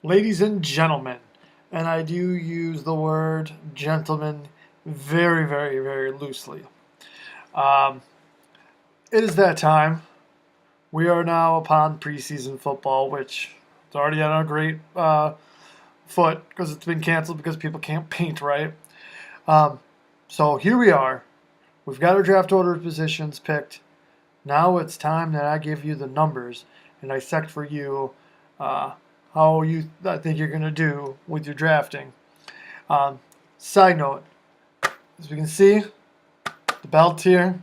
Ladies and gentlemen, and I do use the word gentleman very, very, very loosely. Um, it is that time. We are now upon preseason football, which it's already on a great foot because it's been canceled because people can't paint right. Um, so here we are. We've got our draft order positions picked. Now it's time that I give you the numbers and dissect for you uh, how I think you're going to do with your drafting. Um, Side note, as we can see, the belt here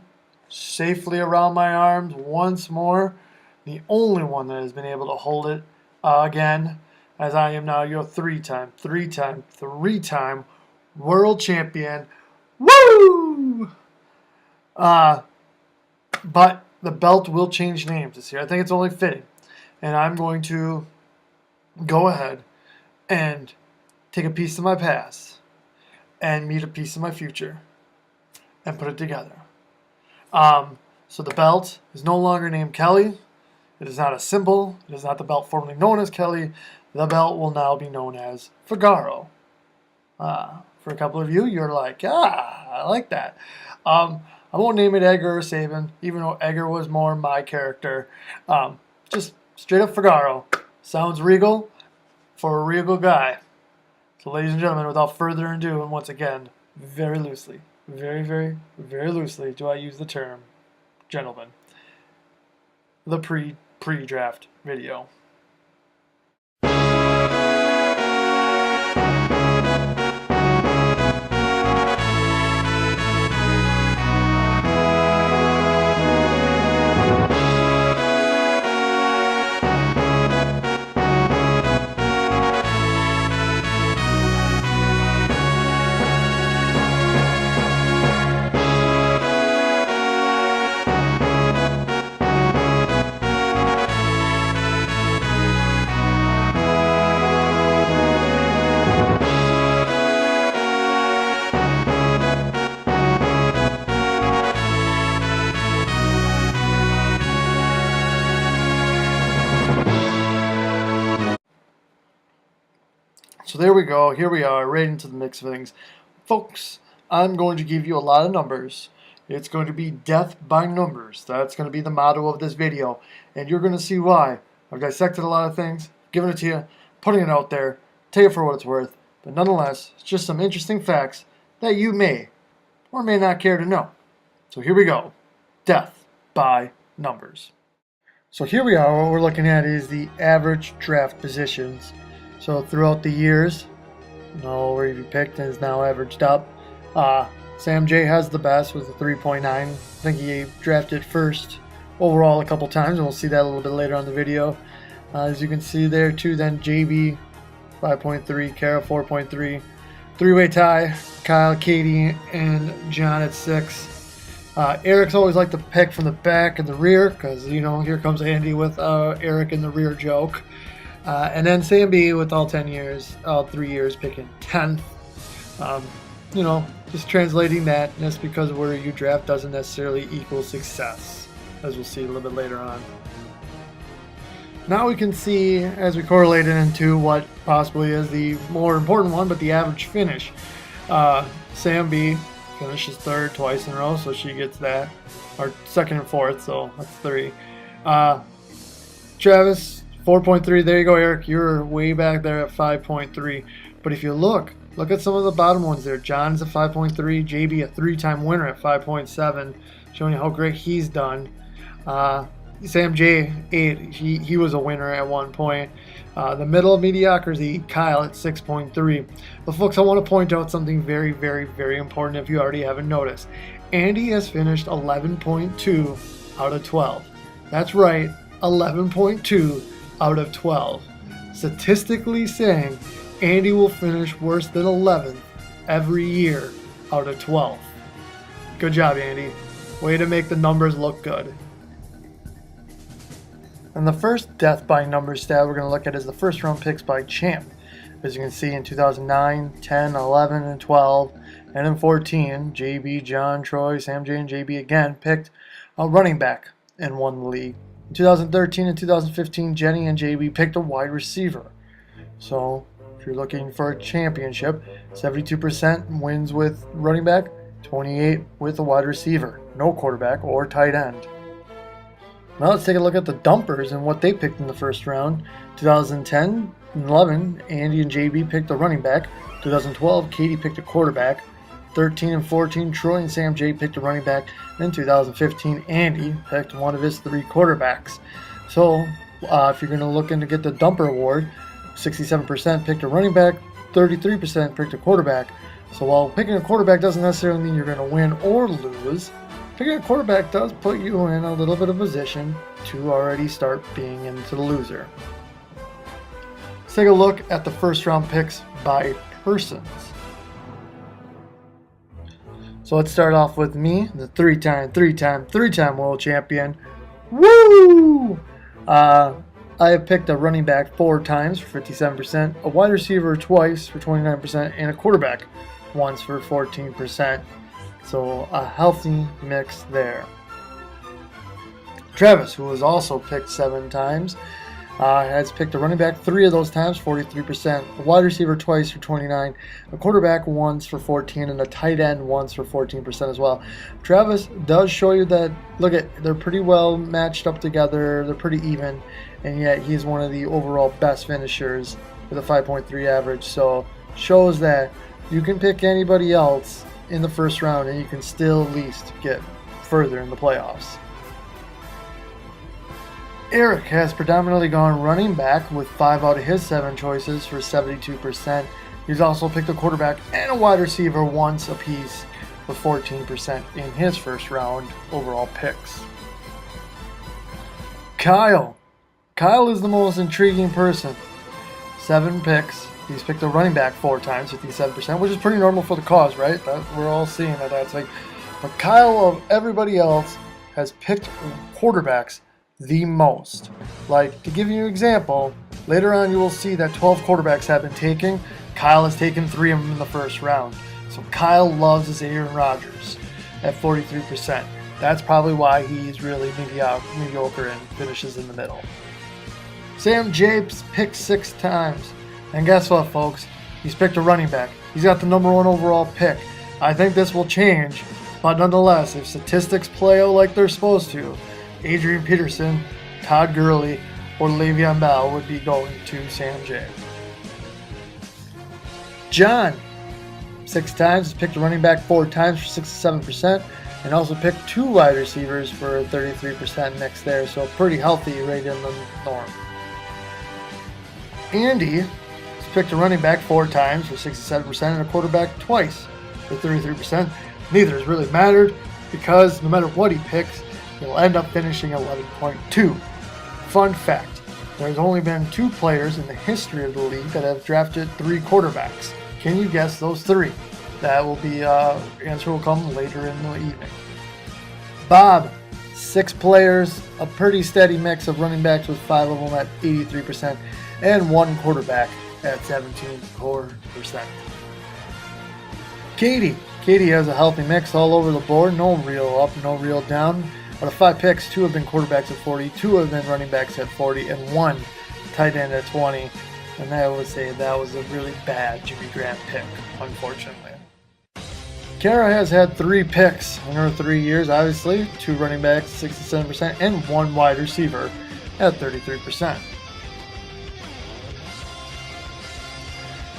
safely around my arms once more. The only one that has been able to hold it again, as I am now your three-time world champion. Woo! But the belt will change names this year. I think it's only fitting. And I'm going to go ahead and take a piece of my past and meet a piece of my future and put it together. So the belt is no longer named Kelly. It is not a symbol. It is not the belt formerly known as Kelly. The belt will now be known as Figaro. For a couple of you, you're like, I like that. I won't name it Edgar or Saban, even though Edgar was more my character. Just straight up Figaro. Sounds regal for a regal guy. So ladies and gentlemen, without further ado, and once again, very loosely, very, very, very loosely do I use the term gentleman. The pre-draft video. So there we go. Here we are, right into the mix of things. Folks, I'm going to give you a lot of numbers. It's going to be death by numbers. That's going to be the motto of this video. And you're going to see why. I've dissected a lot of things, given it to you, putting it out there, take it for what it's worth. But nonetheless, it's just some interesting facts that you may or may not care to know. So here we go. Death by numbers. So here we are. What we're looking at is the average draft positions. So throughout the years, where you picked is now averaged up. Sam J has the best with a 3.9. I think he drafted first overall a couple times, and we'll see that a little bit later on the video. As you can see there too, then JB 5.3, Kara 4.3. Three-way tie, Kyle, Katie, and John at 6. Eric's always liked to pick from the back and the rear because, here comes Andy with Eric in the rear joke. And then Sam B with all 3 years picking 10th. Just translating that, just because where you draft doesn't necessarily equal success, as we'll see a little bit later on. Now we can see, as we correlate it into what possibly is the more important one, but the average finish. Sam B finishes third twice in a row, so she gets that. Or second and fourth, so that's 3. Travis, 4.3. There you go, Eric. You're way back there at 5.3. But if you look at some of the bottom ones there. John's a 5.3. JB, a 3-time winner at 5.7, showing you how great he's done. Sam J, 8. He was a winner at one point. The middle of mediocrity, Kyle at 6.3. But folks, I want to point out something very, very, very important if you already haven't noticed. Andy has finished 11.2 out of 12. That's right, 11.2 out of 12. Statistically saying, Andy will finish worse than 11th every year out of 12. Good job, Andy. Way to make the numbers look good. And the first death by numbers stat we're going to look at is the first round picks by champ. As you can see in 2009, 10, 11, and 12, and in 14, JB, John, Troy, Sam J, and JB again picked a running back and won the league. In 2013 and 2015, Jenny and JB picked a wide receiver. So if you're looking for a championship, 72% wins with running back, 28 with a wide receiver, no quarterback or tight end. Now let's take a look at the dumpers and what they picked in the first round. 2010 and 11, Andy and JB picked a running back. 2012, Katie picked a quarterback. 13 and 14, Troy and Sam J picked a running back. And in 2015, Andy picked one of his 3 quarterbacks. So if you're going to look in to get the dumper award, 67% picked a running back, 33% picked a quarterback. So while picking a quarterback doesn't necessarily mean you're going to win or lose, picking a quarterback does put you in a little bit of position to already start being into the loser. Let's take a look at the first round picks by persons. So let's start off with me, the three-time world champion. Woo! I have picked a running back 4 times for 57%, a wide receiver twice for 29%, and a quarterback once for 14%. So a healthy mix there. Travis, who was also picked 7 times, has picked a running back 3 of those times, 43%, a wide receiver twice for 29%, a quarterback once for 14%, and a tight end once for 14% as well. Travis does show you that, look at, they're pretty well matched up together, they're pretty even, and yet he's one of the overall best finishers with a 5.3 average. So shows that you can pick anybody else in the first round and you can still at least get further in the playoffs. Eric has predominantly gone running back with 5 out of his 7 choices for 72%. He's also picked a quarterback and a wide receiver once apiece with 14% in his first round overall picks. Kyle is the most intriguing person. 7 picks. He's picked a running back 4 times, 57%, which is pretty normal for the cause, right? We're all seeing that. That's like, but Kyle, of everybody else, has picked quarterbacks the most. Like, to give you an example, later on you will see that 12 quarterbacks have been taken. Kyle has taken 3 of them in the first round. So Kyle loves his Aaron Rodgers at 43%. That's probably why he's really mediocre and finishes in the middle. Sam Japes picked 6 times. And guess what, folks? He's picked a running back. He's got the number 1 overall pick. I think this will change, but nonetheless, if statistics play out like they're supposed to, Adrian Peterson, Todd Gurley, or Le'Veon Bell would be going to Sam J. John, 6 times, picked a running back 4 times for 67%, and also picked 2 wide receivers for 33% mix there, so pretty healthy right in the norm. Andy has picked a running back 4 times for 67% and a quarterback twice for 33%. Neither has really mattered because no matter what he picks, he'll end up finishing 11.2. Fun fact, there's only been 2 players in the history of the league that have drafted 3 quarterbacks. Can you guess those 3? That will be, answer will come later in the evening. Bob, 6 players, a pretty steady mix of running backs with 5 of them at 83%, and 1 quarterback at 17%. Katie has a healthy mix all over the board, no real up, no real down. Out of 5 picks, 2 have been quarterbacks at 40, 2 have been running backs at 40, and 1 tight end at 20. And I would say that was a really bad Jimmy Graham pick, unfortunately. Kara has had 3 picks in her 3 years, obviously. 2 running backs, 67%, and 1 wide receiver at 33%.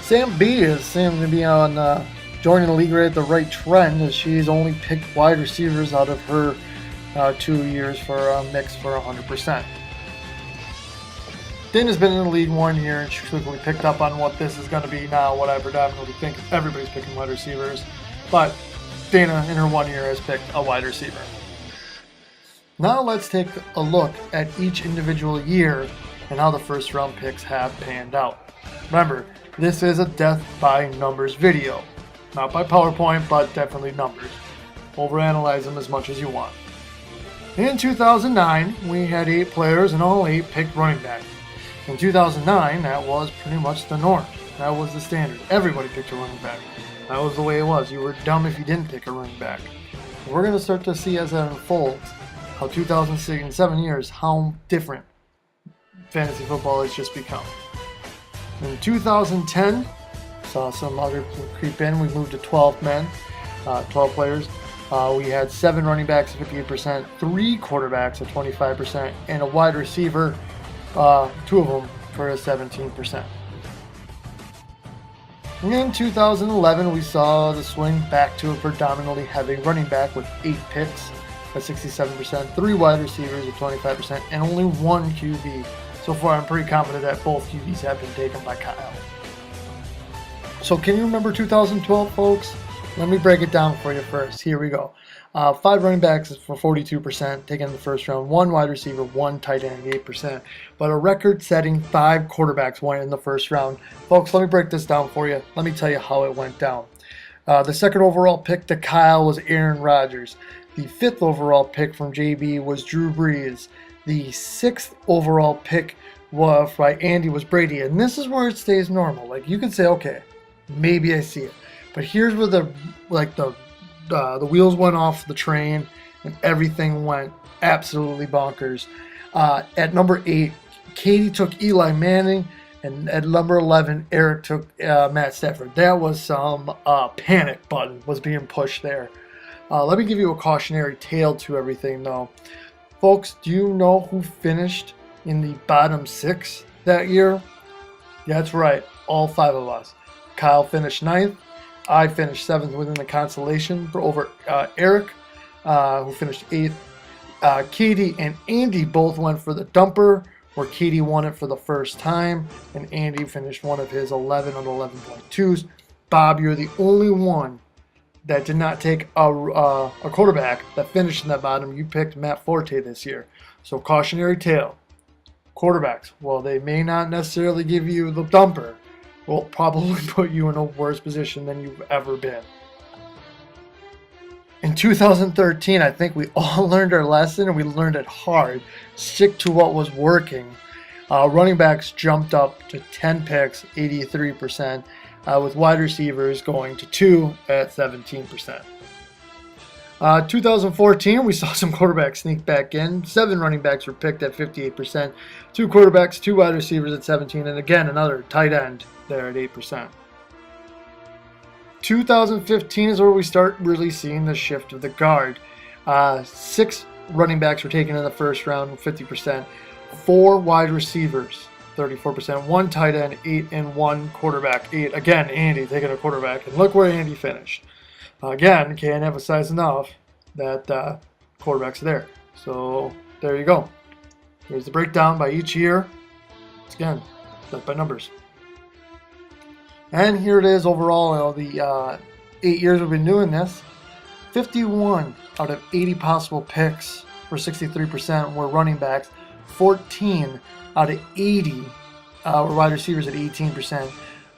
Sam B is seeming to be on joining the league right at the right trend, as she's only picked wide receivers out of her 2 years for a mix for 100%. Dana's been in the league 1 year, and she quickly picked up on what this is going to be now, what I predominantly think everybody's picking wide receivers. But Dana, in her 1 year, has picked a wide receiver. Now let's take a look at each individual year and how the first round picks have panned out. Remember, this is a death by numbers video. Not by PowerPoint, but definitely numbers. Overanalyze them as much as you want. In 2009, we had 8 players and all 8 picked running back. In 2009, that was pretty much the norm. That was the standard. Everybody picked a running back. That was the way it was. You were dumb if you didn't pick a running back. We're going to start to see as that unfolds how 2006 in 7 years, how different fantasy football has just become. In 2010, saw some other creep in. We moved to 12 men, 12 players. We had 7 running backs at 58%, 3 quarterbacks at 25%, and a wide receiver, 2 of them for a 17%. In 2011, we saw the swing back to a predominantly heavy running back with 8 picks at 67%, 3 wide receivers at 25%, and only 1 QB. So far, I'm pretty confident that both QBs have been taken by Kyle. So can you remember 2012, folks? Let me break it down for you first. Here we go. 5 running backs for 42% taken in the first round, 1 wide receiver, 1 tight end, 8%. But a record-setting 5 quarterbacks went in the first round. Folks, let me break this down for you. Let me tell you how it went down. The second overall pick to Kyle was Aaron Rodgers. The 5th overall pick from JB was Drew Brees. The 6th overall pick by Andy was Brady. And this is where it stays normal. Like, you can say, okay, maybe I see it. But here's where the wheels went off the train and everything went absolutely bonkers. At number 8, Katie took Eli Manning, and at number 11, Eric took Matt Stafford. That was some panic button was being pushed there. Let me give you a cautionary tale to everything, though. Folks, do you know who finished in the bottom 6 that year? Yeah, that's right, all 5 of us. Kyle finished 9th. I finished 7th within the consolation over Eric, who finished 8th. Katie and Andy both went for the dumper, where Katie won it for the first time, and Andy finished one of his 11 on 11.2s. Bob, you're the only one that did not take a quarterback that finished in that bottom. You picked Matt Forte this year. So cautionary tale. Quarterbacks, well, they may not necessarily give you the dumper, will probably put you in a worse position than you've ever been. In 2013, I think we all learned our lesson, and we learned it hard. Stick to what was working. Running backs jumped up to 10 picks, 83%, with wide receivers going to 2 at 17%. 2014, we saw some quarterbacks sneak back in. 7 running backs were picked at 58%, 2 quarterbacks, 2 wide receivers at 17%, and again, another tight end there at 8%. 2015 is where we start really seeing the shift of the guard. 6 running backs were taken in the first round, 50%. 4 wide receivers, 34%. 1 tight end, 8, and 1 quarterback, 8. Again, Andy taking a quarterback, and look where Andy finished. Again, can't emphasize enough that quarterbacks are there. So there you go. Here's the breakdown by each year. It's again, by numbers. And here it is overall, the 8 years we've been doing this. 51 out of 80 possible picks for 63% were running backs. 14 out of 80 were wide receivers at 18%,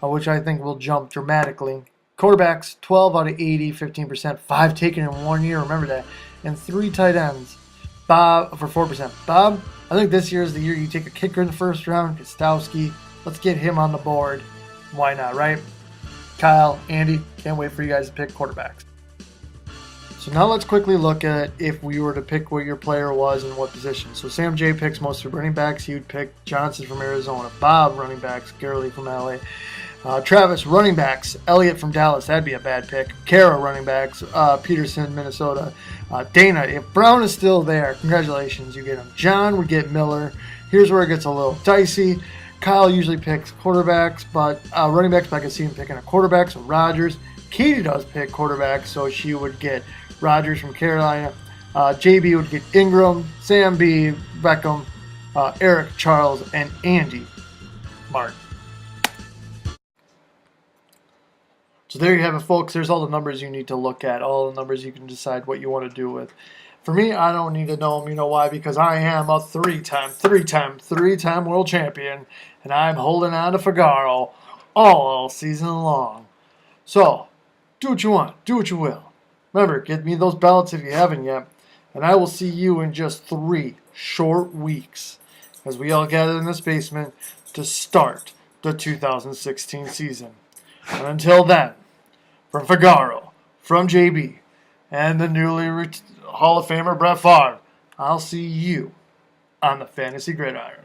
which I think will jump dramatically. Quarterbacks, 12 out of 80, 15%. 5 taken in 1 year, remember that. And 3 tight ends, Bob, for 4%. Bob, I think this year is the year you take a kicker in the first round, Kostowski. Let's get him on the board. Why not, right? Kyle, Andy, can't wait for you guys to pick quarterbacks. So now let's quickly look at if we were to pick what your player was and what position. So Sam J picks most of running backs. He would pick Johnson from Arizona. Bob, running backs. Gurley from LA. Travis, running backs. Elliott from Dallas. That'd be a bad pick. Kara, running backs. Peterson, Minnesota. Dana, if Brown is still there, congratulations, you get him. John would get Miller. Here's where it gets a little dicey. Kyle usually picks quarterbacks, but running backs, but I can see him picking a quarterback, so Rodgers. Katie does pick quarterbacks, so she would get Rodgers from Carolina. JB would get Ingram, Sam B, Beckham, Eric, Charles, and Andy Martin. So there you have it, folks. There's all the numbers you need to look at, all the numbers you can decide what you want to do with. For me, I don't need to know them. You know why? Because I am a three-time world champion, and I'm holding on to Figaro all season long. So, do what you want. Do what you will. Remember, get me those ballots if you haven't yet, and I will see you in just 3 short weeks as we all gather in this basement to start the 2016 season. And until then, from Figaro, from JB, and the newly Hall of Famer Brett Favre, I'll see you on the Fantasy Gridiron.